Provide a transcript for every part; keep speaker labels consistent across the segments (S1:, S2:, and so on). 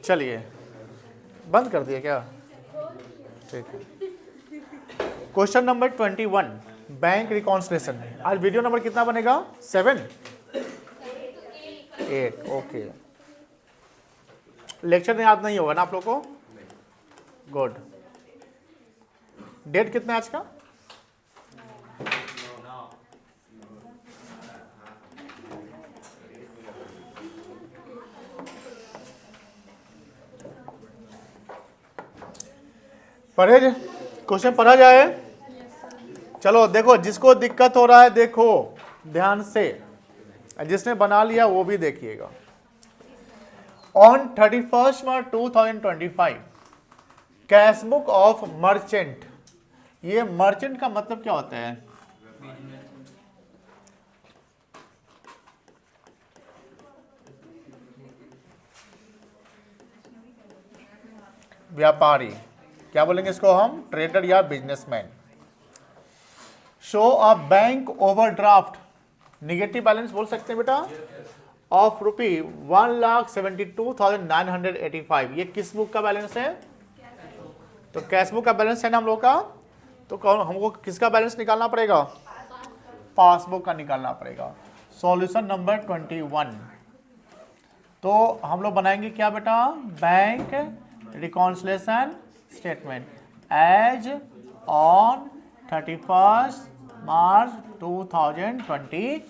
S1: चलिए, बंद कर दिया क्या? ठीक है। Question number 21, bank reconciliation. आज वीडियो नंबर कितना बनेगा? 7, 8। ओके, लेक्चर याद नहीं होगा ना आप लोग को? गुड। डेट कितना है आज का? पढ़े, क्वेश्चन पढ़ा जाए? चलो देखो, जिसको दिक्कत हो रहा है देखो ध्यान से, जिसने बना लिया वो भी देखिएगा। On 31 March 2025 cash book of merchant. ये मर्चेंट का मतलब क्या होता है? व्यापारी, क्या बोलेंगे इसको हम? ट्रेडर या businessman. Show a bank overdraft, negative balance बोल सकते हैं बेटा, ऑफ ₹1,72,985। ये किस बुक का बैलेंस है? तो कैश बुक का बैलेंस है ना हम लोग का। तो कौन, हमको किसका बैलेंस निकालना पड़ेगा? पासबुक का निकालना पड़ेगा। Solution number 21। तो हम लोग बनाएंगे क्या बेटा? Bank reconciliation statement as on 31 March 2025।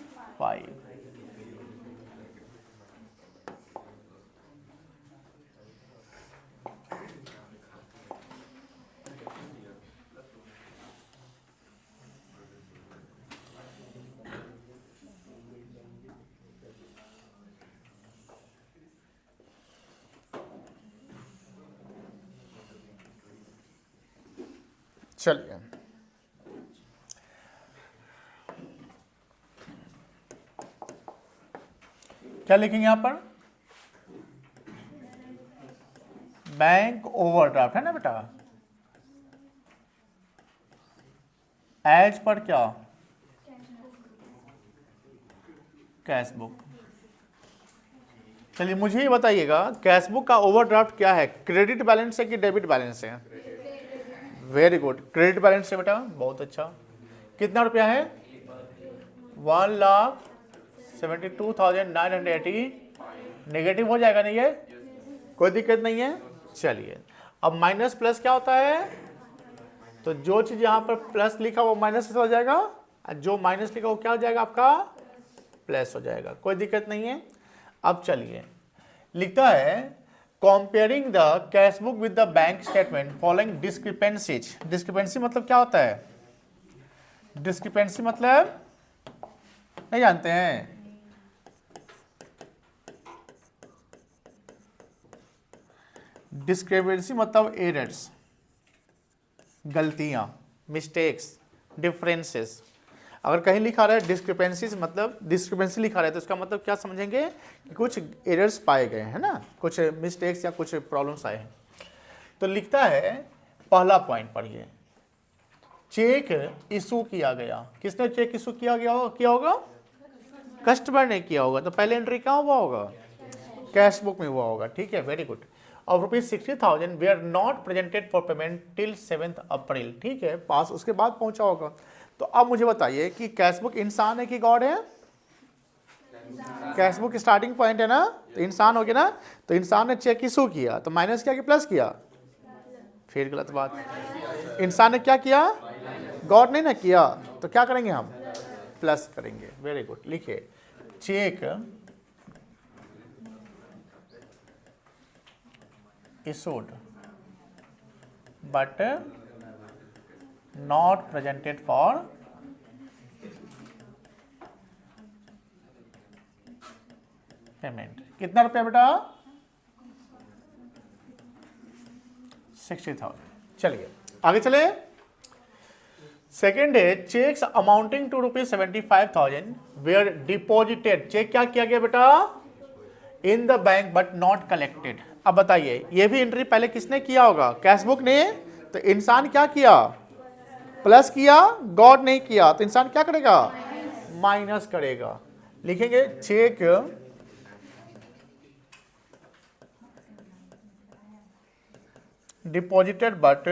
S1: चलिए, क्या लिखेंगे यहां पर? बैंक ओवरड्राफ्ट है ना बेटा। एज पर क्या? Cash book. चलिए मुझे ये बताइएगा, कैश बुक का ओवरड्राफ्ट क्या है? क्रेडिट बैलेंस है कि डेबिट बैलेंस है? वेरी गुड, क्रेडिट बैलेंस है बेटा, बहुत अच्छा। कितना रुपया है? 1,72,980। नेगेटिव हो जाएगा नहीं, ये कोई दिक्कत नहीं है। चलिए, अब माइनस प्लस क्या होता है? तो जो चीज यहां पर प्लस लिखा वो माइनस हो जाएगा, और जो माइनस लिखा वो क्या हो जाएगा आपका? प्लस हो जाएगा। कोई दिक्कत नहीं है। अब चलिए, लिखता है comparing the cash book with the bank statement following discrepancies. Discrepancy मतलब क्या होता है? डिस्क्रिपेंसी मतलब नहीं जानते हैं? डिस्क्रिपेंसी मतलब एरर्स, गलतियां, मिस्टेक्स, डिफरेंसेस। अगर कहीं लिखा रहा है डिस्क्रिपेंसीज मतलब डिस्क्रिपेंसी लिखा रहा है तो इसका मतलब क्या समझेंगे कि कुछ एरर्स पाए गए हैं ना, कुछ मिस्टेक्स या कुछ प्रॉब्लम्स आए हैं। तो लिखता है, पहला पॉइंट पढ़िए, चेक इशू किया गया। किसने चेक इशू किया होगा? कस्टमर ने किया होगा। तो पहले एंट्री कहाँ हुआ होगा? कैश बुक में हुआ होगा। ठीक है, वेरी गुड। और ₹60,000 we are not presented for payment till 7 April. ठीक है, पास उसके बाद पहुंचा होगा। तो अब मुझे बताइए कि कैश बुक इंसान है कि गॉड है? कैश बुक स्टार्टिंग पॉइंट है ना, तो इंसान हो गया ना। तो इंसान ने चेक इशू किया तो माइनस किया कि प्लस किया? फिर गलत बात। इंसान ने क्या किया? गॉड ने ना किया। तो क्या करेंगे हम? प्लस करेंगे। वेरी गुड, लिखिए cheque issued but not presented for payment. कितना रुपया बेटा? 60,000। चलिए आगे चले। सेकेंड है, cheques amounting to ₹75,000 were deposited. Cheque क्या किया गया बेटा? In the bank but not collected. अब बताइए, ये भी एंट्री पहले किसने किया होगा? कैश बुक ने। तो इंसान क्या किया? प्लस किया, गॉड नहीं किया। तो इंसान क्या करेगा? माइनस करेगा। लिखेंगे cheque deposited but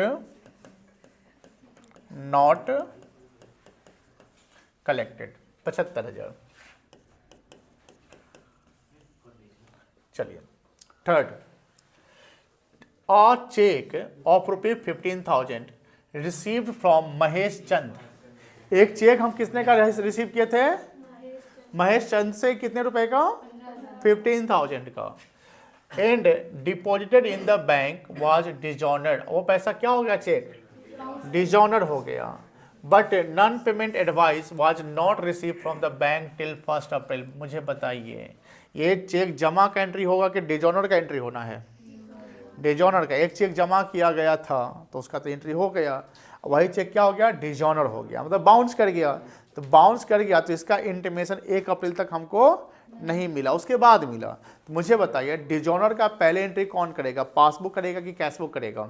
S1: not collected 75,000। चलिए third, a cheque of ₹15,000 received from Mahesh Chand. एक चेक हम किसने का रिसीव किए थे? महेश चंद से कितने रुपए का? 15,000 का। And deposited in the bank was dishonoured, वो पैसा क्या हो गया? चेक डिजॉनर हो गया। But non payment advice was not receive from the bank till 1 अप्रैल। मुझे बताइए ये चेक जमा का एंट्री होगा कि डिजॉनर का एंट्री होना है? डिजॉनर का। एक चेक जमा किया गया था तो उसका तो एंट्री हो गया, वही चेक क्या हो गया? डिजॉनर हो गया, मतलब बाउंस कर गया। तो बाउंस कर गया तो इसका इंटीमेशन 1 अप्रैल तक हमको नहीं मिला, उसके बाद मिला। तो मुझे बताइए डिजॉनर का पहले एंट्री कौन करेगा? पासबुक करेगा कि कैश बुक करेगा?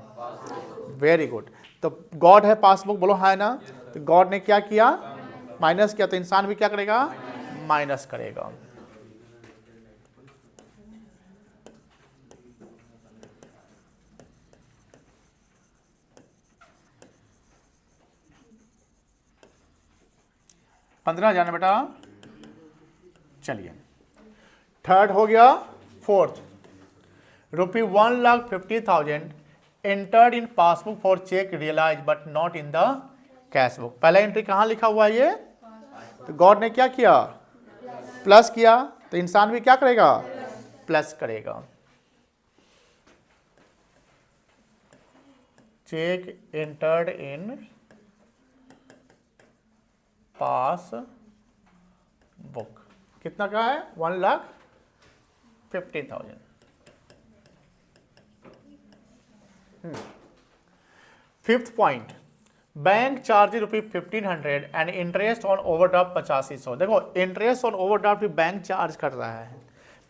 S1: Very good. तो गॉड है पासबुक, बोलो है ना? तो गॉड ने क्या किया? माइनस किया। तो इंसान भी क्या करेगा? माइनस करेगा। $15,000 बेटा। चलिए थर्ड हो गया। Fourth, ₹1,50,000 entered in passbook for cheque realise but not in the cash book. पहला एंट्री कहां लिखा हुआ है ये? तो गॉड ने क्या किया? प्लस किया। तो इंसान भी क्या करेगा? प्लस करेगा। Cheque entered in pass book कितना का है? 1,50,000। Fifth point, bank charge ₹1,500 and interest on overdraft 8500। देखो इंटरेस्ट ऑन ओवरड्राफ्ट भी बैंक चार्ज कर रहा है,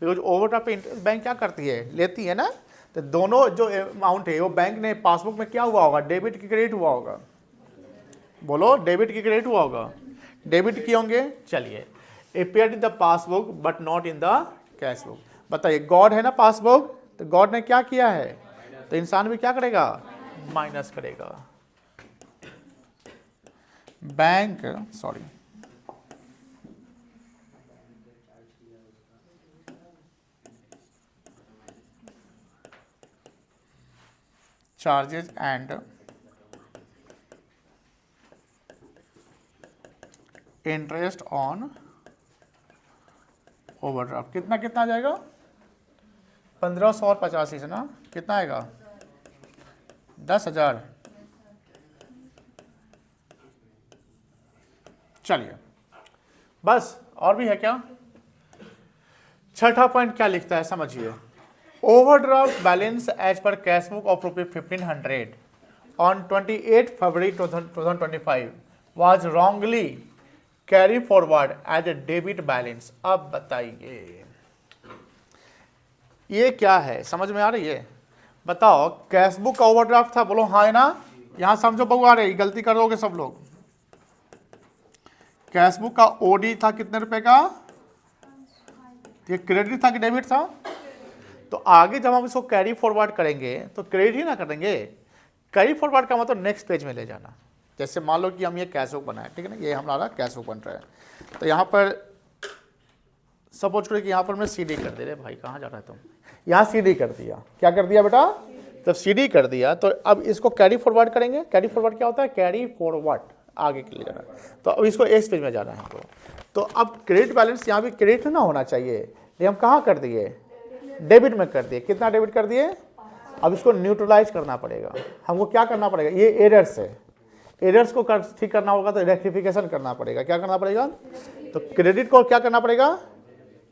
S1: बिकॉज ओवरड्राफ्ट पे इंटरेस्ट बैंक क्या करती है? लेती है ना। तो दोनों जो अमाउंट है वो बैंक ने पासबुक में क्या हुआ होगा? डेबिट की क्रेडिट हुआ होगा? बोलो डेबिट की क्रेडिट हुआ होगा? डेबिट किए होंगे। चलिए appeared in the passbook but not in the cash book. बताइए गॉड है ना पासबुक, तो गॉड ने क्या किया है? तो इंसान भी क्या करेगा? माइनस करेगा। Bank sorry charges and interest on overdraft कितना कितना आ जाएगा? 1500 और 85 से ना कितना आएगा? 10,000। चलिए बस, और भी है क्या? छठा पॉइंट क्या लिखता है समझिए। ओवरड्राफ्ट बैलेंस एज पर cash book of ₹1,500 on 28 February 2025 was wrongly carry forward as a debit balance. अब बताइए ये क्या है? समझ में आ रही है? बताओ कैश बुक का ओवरड्राफ्ट था, बोलो हाँ है ना? यहां समझो बउआ रही, गलती करोगे सब लोग। कैश बुक का ओडी था कितने रुपए का? ये क्रेडिट था कि डेबिट था? तो आगे जब हम इसको कैरी फॉरवर्ड करेंगे तो क्रेडिट ही ना करेंगे। कैरी फॉरवर्ड का मतलब नेक्स्ट पेज में ले जाना। जैसे मान लो कि हम ये कैश बुक बनाए, ठीक है ना, ये हमारा कैश बुक बन रहा है। तो यहाँ पर सपोज करो कि यहाँ पर मैं सीडी कर दे रहे भाई, कहाँ जा रहा है तुम? यहाँ सीडी कर दिया। क्या कर दिया बेटा? जब सीडी कर दिया तो अब इसको कैरी फॉरवर्ड करेंगे। कैरी फॉरवर्ड क्या होता है? कैरी फॉरवर्ड, आगे के लिए जाना। तो अब इसको इस पेज में जाना है हमको। तो अब क्रेडिट बैलेंस यहाँ भी क्रेडिट ना होना चाहिए, ये हम कहाँ कर दिए? डेबिट में कर दिए। कितना डेबिट कर दिए? अब इसको न्यूट्रलाइज करना पड़ेगा। हमको क्या करना पड़ेगा? ये एरर्स है, एरर्स को ठीक करना होगा तो रेक्टिफिकेशन करना पड़ेगा। क्या करना पड़ेगा? तो क्रेडिट को क्या करना पड़ेगा?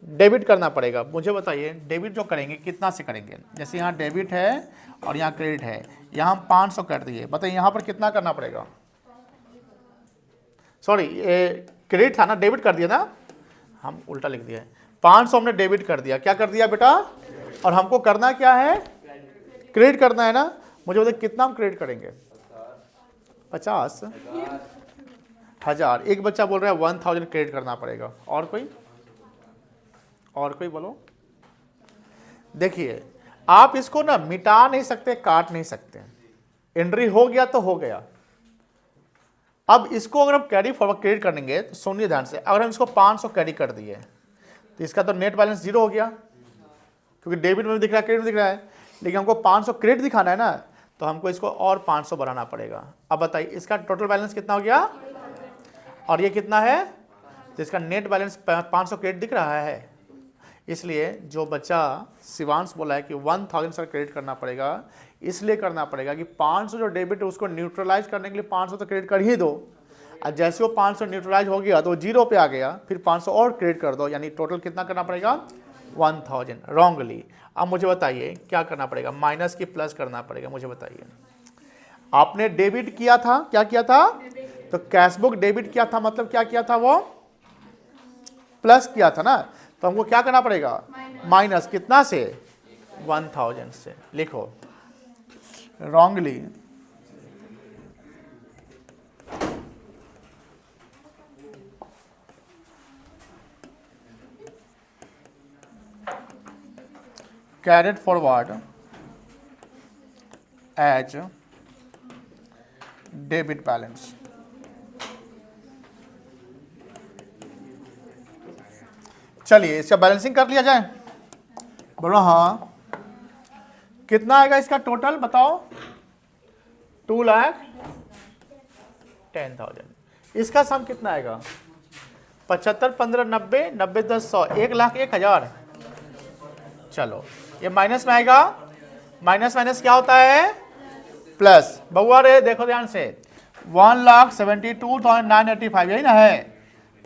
S1: डेबिट करना पड़ेगा। मुझे बताइए डेबिट जो करेंगे कितना से करेंगे? जैसे यहाँ डेबिट है और यहाँ क्रेडिट है, यहाँ हम 500 कर दिए। बताइए यहाँ पर कितना करना पड़ेगा? सॉरी ये क्रेडिट था ना, डेबिट कर दिया ना, हम उल्टा लिख दिया है। 500 हमने डेबिट कर दिया। क्या कर दिया बेटा? और हमको करना क्या है? क्रेडिट करना है ना। मुझे बताइए कितना हम क्रेडिट करेंगे? 50,000। एक बच्चा बोल रहा है 1000 क्रेडिट करना पड़ेगा। और कोई? और कोई बोलो। देखिए आप इसको ना मिटा नहीं सकते, काट नहीं सकते, एंट्री हो गया तो हो गया। अब इसको अगर हम कैरी फॉरवर्ड क्रेडिट करेंगे तो सुनिए ध्यान से, अगर हम इसको 500 कैरी कर दिए तो इसका तो नेट बैलेंस 0 हो गया, क्योंकि डेबिट में दिख रहा है, क्रेडिट में दिख रहा है, लेकिन हमको 500 क्रेडिट दिखाना है ना, तो हमको इसको और 500 बढ़ाना पड़ेगा। अब बताइए इसका टोटल बैलेंस कितना हो गया, और ये कितना है, तो इसका नेट बैलेंस 500 क्रेडिट दिख रहा है। इसलिए जो बच्चा शिवांश बोला है कि 1000 सर क्रेडिट करना पड़ेगा, इसलिए करना पड़ेगा कि 500 जो डेबिट है उसको न्यूट्रलाइज करने के लिए 500 तो क्रेडिट कर ही दो, और जैसे वो 500 न्यूट्रलाइज हो गया तो 0 पे आ गया, फिर 500 और क्रेडिट कर दो, यानी टोटल कितना करना पड़ेगा 1000 रॉन्गली। अब मुझे बताइए क्या करना पड़ेगा, माइनस की प्लस करना पड़ेगा। मुझे बताइए आपने डेबिट किया था, क्या किया था, तो कैशबुक डेबिट किया था, मतलब क्या किया था, वो प्लस किया था ना, तो हमको क्या करना पड़ेगा, माइनस कितना से, 1000 से। लिखो wrongly carried forward as debit balance। चलिए इसका बैलेंसिंग कर लिया जाए, बोलो हाँ। कितना आएगा इसका टोटल बताओ, 2,10,000। इसका सम कितना आएगा, 75, 15, 90, 90, 10, 100, 1,01,000। चलो ये माइनस में आएगा, माइनस माइनस क्या होता है, प्लस। बउआ रे देखो ध्यान से, 1,72,985 यही ना है,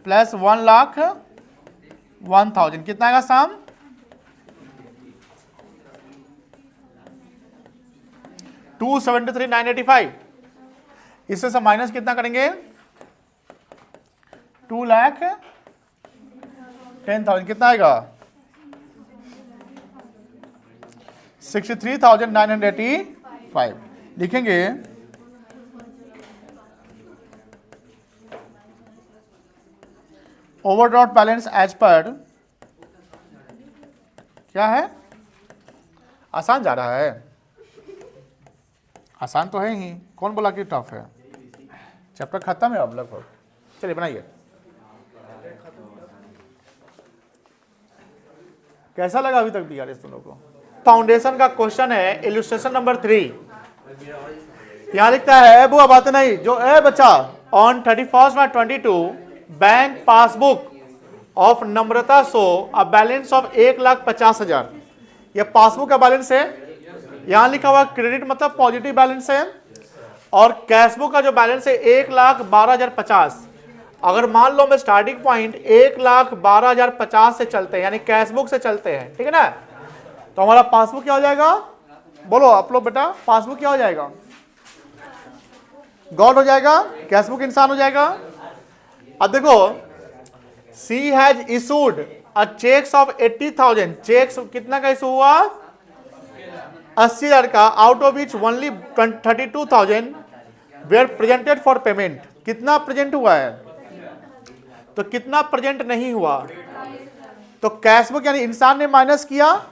S1: प्लस 1,01,000 कितना आएगा सम, 273,985। इससे से माइनस कितना करेंगे, 2,10,000 कितना आएगा, 63,985 लिखेंगे। ओवरड्राफ्ट बैलेंस एज पर क्या है, आसान जा रहा है, आसान तो है ही, कौन बोला कि टफ है, चैप्टर खत्म है अब लगभग। चलिए बनाइए, कैसा लगा अभी तक बीआरएस तुम लोगों को। फाउंडेशन का क्वेश्चन है, इलस्ट्रेशन नंबर 3। यहां लिखता है बुआ बात नहीं जो है बच्चा, on 31 March 22 bank passbook of Namrata show a balance of 1,50,000। ये पासबुक का बैलेंस है, यहां लिखा हुआ क्रेडिट मतलब पॉजिटिव बैलेंस है, और कैशबुक का जो बैलेंस है 1,12,050। अगर मान लो मैं स्टार्टिंग पॉइंट 1,12,050 से चलते हैं, यानी कैशबुक से चलते हैं, ठीक है ना, तो हमारा पासबुक क्या हो जाएगा, बोलो आप लोग बेटा, पासबुक क्या हो जाएगा, गॉड हो जाएगा, कैशबुक इंसान हो जाएगा। अब देखो, she has issued a cheques of 80,000, cheques कितना का इशू हुआ, 80,000 का, out of which only 32,000 were presented for payment. कितना प्रेजेंट हुआ है, तो कितना प्रेजेंट नहीं हुआ, तो कैशबुक यानी इंसान ने माइनस किया,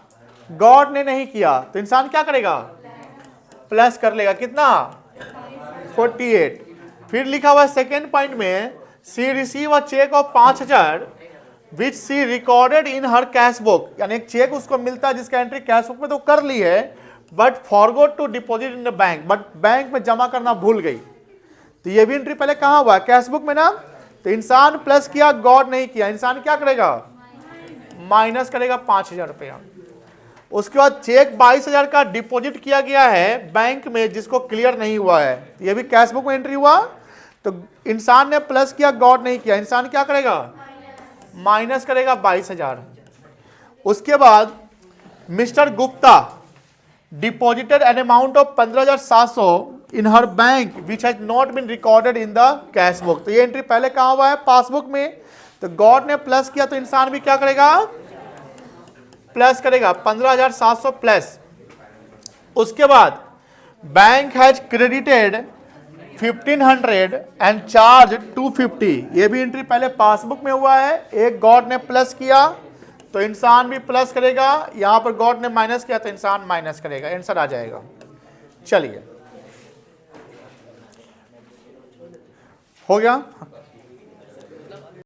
S1: गॉड ने नहीं किया, तो इंसान क्या करेगा, प्लस कर लेगा, कितना 48। फिर लिखा हुआ सेकेंड पॉइंट में, she receive a cheque of 5,000 which she recorded in her cashbook, यानी एक चेक उसको मिलता है जिसका एंट्री कैशबुक में तो कर ली है, but forgot to deposit in the bank, but bank में जमा करना भूल गई। तो ये भी एंट्री पहले कहां हुआ, कैशबुक में ना, तो इंसान प्लस किया, गॉड नहीं किया, इंसान क्या करेगा, माइनस करेगा 5,000 रुपया। उसके बाद चेक 22,000 का डिपॉजिट किया गया है बैंक में, जिसको क्लियर नहीं हुआ है, तो ये भी कैशबुक में एंट्री हुआ, तो इंसान ने प्लस किया, गॉड नहीं किया, इंसान क्या करेगा, माइनस करेगा 22,000। उसके बाद mister Gupta deposited an amount of 15,700 in her bank which has not been recorded in the cashbook, तो ये एंट्री पहले कहां हुआ है, पासबुक में, तो गॉड ने प्लस किया, तो इंसान भी क्या करेगा, प्लस करेगा 15,700 प्लस। उसके बाद bank has credited 1,500 and charge 250, ये भी एंट्री पहले पासबुक में हुआ है, एक गॉड ने प्लस किया, तो इंसान भी प्लस करेगा, यहां पर गॉड ने माइनस किया तो इंसान माइनस करेगा, आंसर आ जाएगा। चलिए हो गया।